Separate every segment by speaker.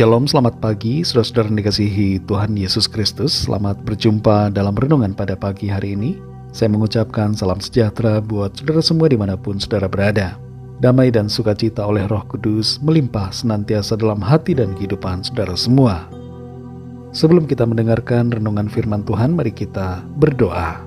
Speaker 1: Shalom, selamat pagi saudara-saudara yang dikasihi Tuhan Yesus Kristus. Selamat berjumpa dalam renungan pada pagi hari ini. Saya mengucapkan salam sejahtera buat saudara semua dimanapun saudara berada. Damai dan sukacita oleh Roh Kudus melimpah senantiasa dalam hati dan kehidupan saudara semua. Sebelum kita mendengarkan renungan firman Tuhan, mari kita berdoa.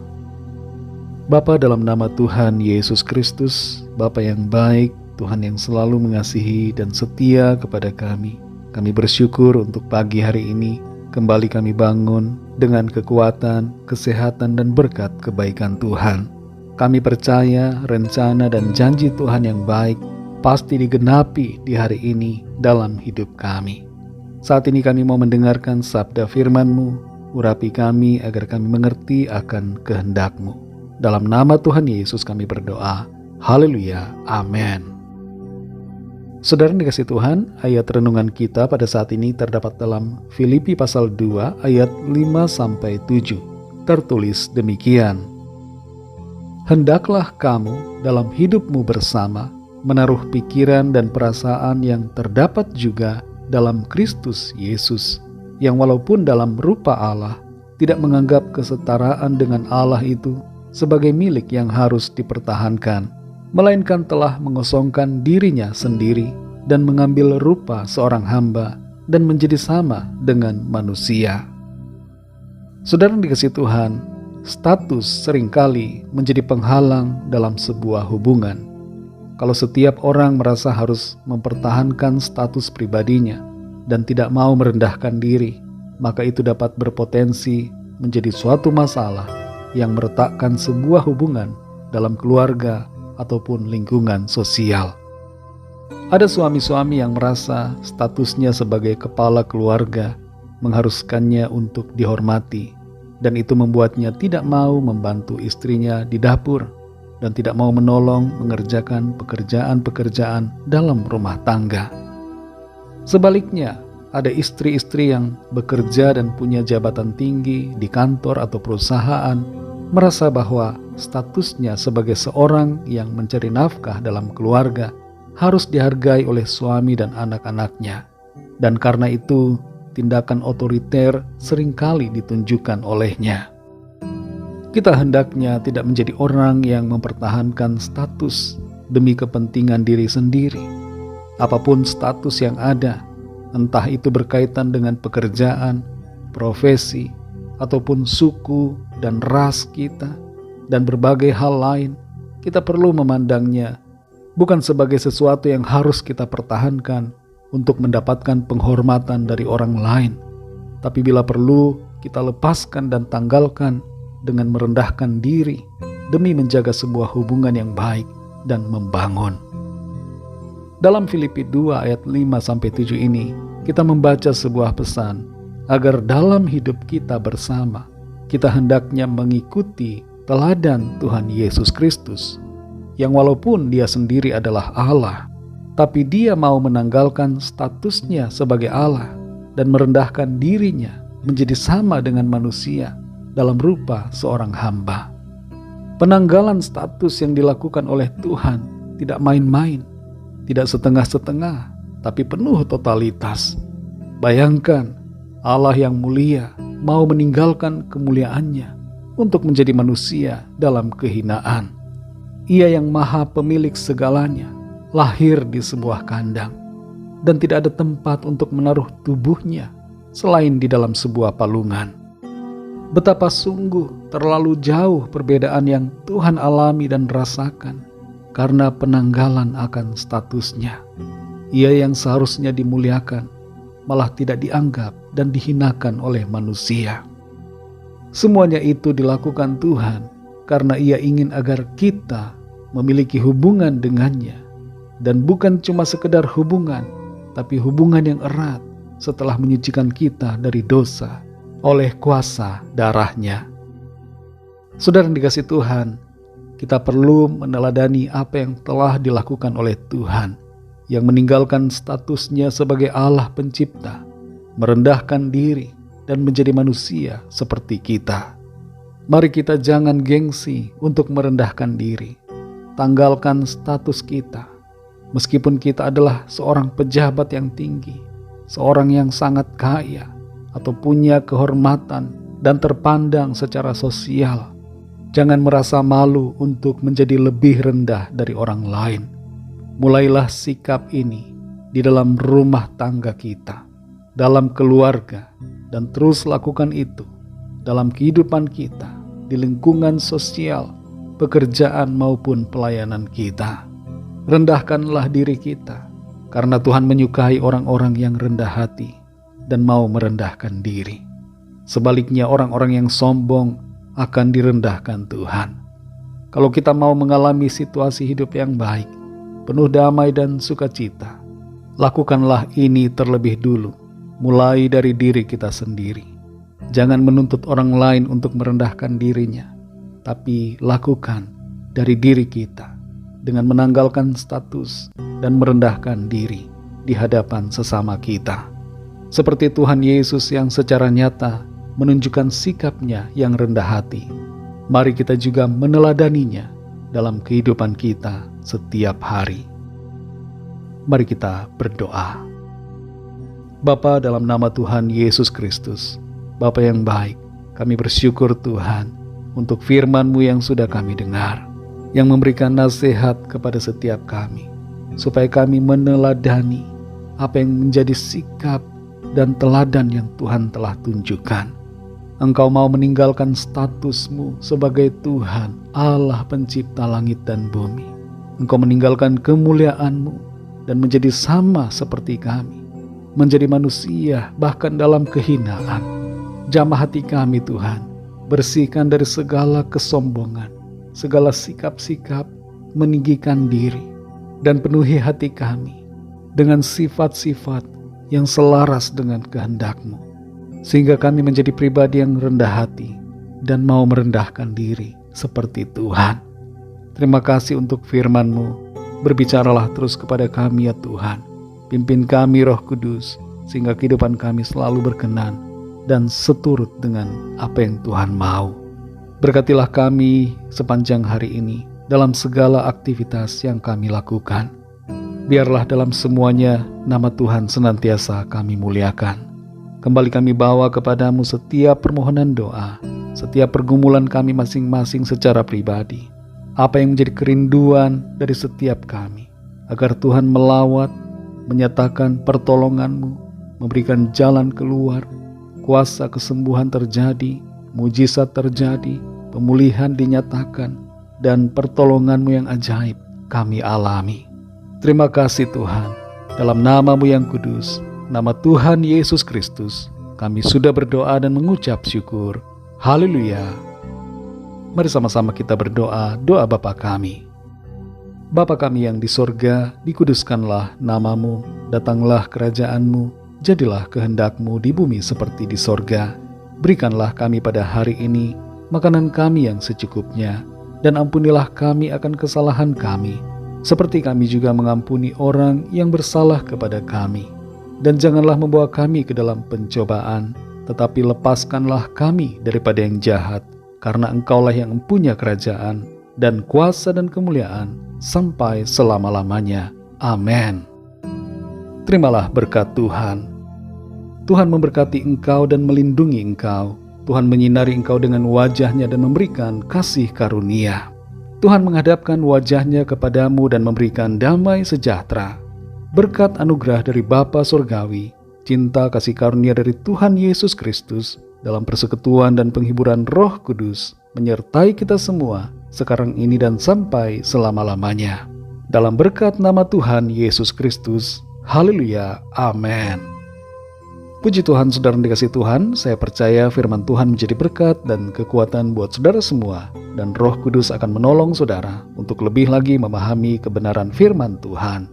Speaker 1: Bapa, dalam nama Tuhan Yesus Kristus, Bapa yang baik, Tuhan yang selalu mengasihi dan setia kepada kami. Kami bersyukur untuk pagi hari ini kembali kami bangun dengan kekuatan, kesehatan, dan berkat kebaikan Tuhan. Kami percaya rencana dan janji Tuhan yang baik pasti digenapi di hari ini dalam hidup kami. Saat ini kami mau mendengarkan sabda firman-Mu, urapi kami agar kami mengerti akan kehendak-Mu. Dalam nama Tuhan Yesus kami berdoa. Haleluya. Amin. Saudara yang dikasihi Tuhan, ayat renungan kita pada saat ini terdapat dalam Filipi pasal 2 ayat 5-7. Tertulis demikian. Hendaklah kamu dalam hidupmu bersama menaruh pikiran dan perasaan yang terdapat juga dalam Kristus Yesus, yang walaupun dalam rupa Allah, tidak menganggap kesetaraan dengan Allah itu sebagai milik yang harus dipertahankan, melainkan telah mengosongkan dirinya sendiri dan mengambil rupa seorang hamba dan menjadi sama dengan manusia. Saudara yang dikasihi Tuhan, status seringkali menjadi penghalang dalam sebuah hubungan. Kalau setiap orang merasa harus mempertahankan status pribadinya dan tidak mau merendahkan diri, maka itu dapat berpotensi menjadi suatu masalah yang meretakkan sebuah hubungan dalam keluarga ataupun lingkungan sosial. Ada suami-suami yang merasa statusnya sebagai kepala keluarga mengharuskannya untuk dihormati, dan itu membuatnya tidak mau membantu istrinya di dapur dan tidak mau menolong mengerjakan pekerjaan-pekerjaan dalam rumah tangga. Sebaliknya, ada istri-istri yang bekerja dan punya jabatan tinggi di kantor atau perusahaan, merasa bahwa statusnya sebagai seorang yang mencari nafkah dalam keluarga harus dihargai oleh suami dan anak-anaknya. Dan karena itu, tindakan otoriter seringkali ditunjukkan olehnya. Kita hendaknya tidak menjadi orang yang mempertahankan status demi kepentingan diri sendiri. Apapun status yang ada, entah itu berkaitan dengan pekerjaan, profesi, ataupun suku dan ras kita, dan berbagai hal lain, kita perlu memandangnya bukan sebagai sesuatu yang harus kita pertahankan untuk mendapatkan penghormatan dari orang lain, tapi bila perlu kita lepaskan dan tanggalkan dengan merendahkan diri demi menjaga sebuah hubungan yang baik dan membangun. Dalam Filipi 2 ayat 5-7 ini, kita membaca sebuah pesan agar dalam hidup kita bersama, kita hendaknya mengikuti teladan Tuhan Yesus Kristus, yang walaupun dia sendiri adalah Allah, tapi dia mau menanggalkan statusnya sebagai Allah dan merendahkan dirinya menjadi sama dengan manusia dalam rupa seorang hamba. Penanggalan status yang dilakukan oleh Tuhan tidak main-main, tidak setengah-setengah, tapi penuh totalitas. Bayangkan, Allah yang mulia mau meninggalkan kemuliaannya untuk menjadi manusia dalam kehinaan. Ia yang maha pemilik segalanya lahir di sebuah kandang dan tidak ada tempat untuk menaruh tubuhnya selain di dalam sebuah palungan. Betapa sungguh terlalu jauh perbedaan yang Tuhan alami dan rasakan karena penanggalan akan statusnya. Ia yang seharusnya dimuliakan malah tidak dianggap dan dihinakan oleh manusia. Semuanya itu dilakukan Tuhan karena Ia ingin agar kita memiliki hubungan dengannya, dan bukan cuma sekedar hubungan, tapi hubungan yang erat setelah menyucikan kita dari dosa oleh kuasa darah-Nya. Saudara yang dikasihi Tuhan, kita perlu meneladani apa yang telah dilakukan oleh Tuhan, yang meninggalkan statusnya sebagai Allah pencipta, merendahkan diri dan menjadi manusia seperti kita. Mari kita jangan gengsi untuk merendahkan diri. Tanggalkan status kita. Meskipun kita adalah seorang pejabat yang tinggi, seorang yang sangat kaya atau punya kehormatan dan terpandang secara sosial, jangan merasa malu untuk menjadi lebih rendah dari orang lain. Mulailah sikap ini di dalam rumah tangga kita, dalam keluarga, dan terus lakukan itu dalam kehidupan kita, di lingkungan sosial, pekerjaan maupun pelayanan kita. Rendahkanlah diri kita, karena Tuhan menyukai orang-orang yang rendah hati dan mau merendahkan diri. Sebaliknya orang-orang yang sombong akan direndahkan Tuhan. Kalau kita mau mengalami situasi hidup yang baik, penuh damai dan sukacita, lakukanlah ini terlebih dulu, mulai dari diri kita sendiri. Jangan menuntut orang lain untuk merendahkan dirinya, tapi lakukan dari diri kita dengan menanggalkan status dan merendahkan diri di hadapan sesama kita. Seperti Tuhan Yesus yang secara nyata menunjukkan sikapnya yang rendah hati, mari kita juga meneladaninya dalam kehidupan kita setiap hari. Mari kita berdoa. Bapa, dalam nama Tuhan Yesus Kristus, Bapa yang baik, kami bersyukur Tuhan untuk firman-Mu yang sudah kami dengar, yang memberikan nasihat kepada setiap kami, supaya kami meneladani apa yang menjadi sikap dan teladan yang Tuhan telah tunjukkan. Engkau mau meninggalkan status-Mu sebagai Tuhan, Allah pencipta langit dan bumi. Engkau meninggalkan kemuliaan-Mu dan menjadi sama seperti kami, menjadi manusia bahkan dalam kehinaan. Jamah hati kami Tuhan, bersihkan dari segala kesombongan, segala sikap-sikap meninggikan diri, dan penuhi hati kami dengan sifat-sifat yang selaras dengan kehendak-Mu, sehingga kami menjadi pribadi yang rendah hati dan mau merendahkan diri seperti Tuhan. Terima kasih untuk firman-Mu. Berbicaralah terus kepada kami ya Tuhan. Pimpin kami Roh Kudus, sehingga kehidupan kami selalu berkenan dan seturut dengan apa yang Tuhan mau. Berkatilah kami sepanjang hari ini dalam segala aktivitas yang kami lakukan. Biarlah dalam semuanya nama Tuhan senantiasa kami muliakan. Kembali kami bawa kepadamu setiap permohonan doa, setiap pergumulan kami masing-masing secara pribadi, apa yang menjadi kerinduan dari setiap kami, agar Tuhan melawat, menyatakan pertolongan-Mu, memberikan jalan keluar, kuasa kesembuhan terjadi, mujizat terjadi, pemulihan dinyatakan, dan pertolongan-Mu yang ajaib kami alami. Terima kasih Tuhan, dalam nama-Mu yang kudus, nama Tuhan Yesus Kristus, kami sudah berdoa dan mengucap syukur. Haleluya. Mari sama-sama kita berdoa, doa Bapa kami. Bapa kami yang di sorga, dikuduskanlah nama-Mu, datanglah kerajaan-Mu, jadilah kehendak-Mu di bumi seperti di sorga. Berikanlah kami pada hari ini makanan kami yang secukupnya, dan ampunilah kami akan kesalahan kami, seperti kami juga mengampuni orang yang bersalah kepada kami. Dan janganlah membawa kami ke dalam pencobaan, tetapi lepaskanlah kami daripada yang jahat, karena Engkaulah yang mempunyai kerajaan dan kuasa dan kemuliaan sampai selama-lamanya. Amin. Terimalah berkat Tuhan. Tuhan memberkati engkau dan melindungi engkau. Tuhan menyinari engkau dengan wajah-Nya dan memberikan kasih karunia. Tuhan menghadapkan wajah-Nya kepadamu dan memberikan damai sejahtera. Berkat anugerah dari Bapa Surgawi, cinta kasih karunia dari Tuhan Yesus Kristus, dalam persekutuan dan penghiburan Roh Kudus, menyertai kita semua, sekarang ini dan sampai selama-lamanya. Dalam berkat nama Tuhan Yesus Kristus. Haleluya. Amin. Puji Tuhan, saudara yang dikasihi Tuhan, saya percaya firman Tuhan menjadi berkat dan kekuatan buat saudara semua, dan Roh Kudus akan menolong saudara untuk lebih lagi memahami kebenaran firman Tuhan.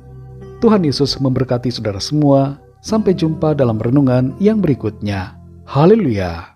Speaker 1: Tuhan Yesus memberkati saudara semua. Sampai jumpa dalam renungan yang berikutnya. Haleluya.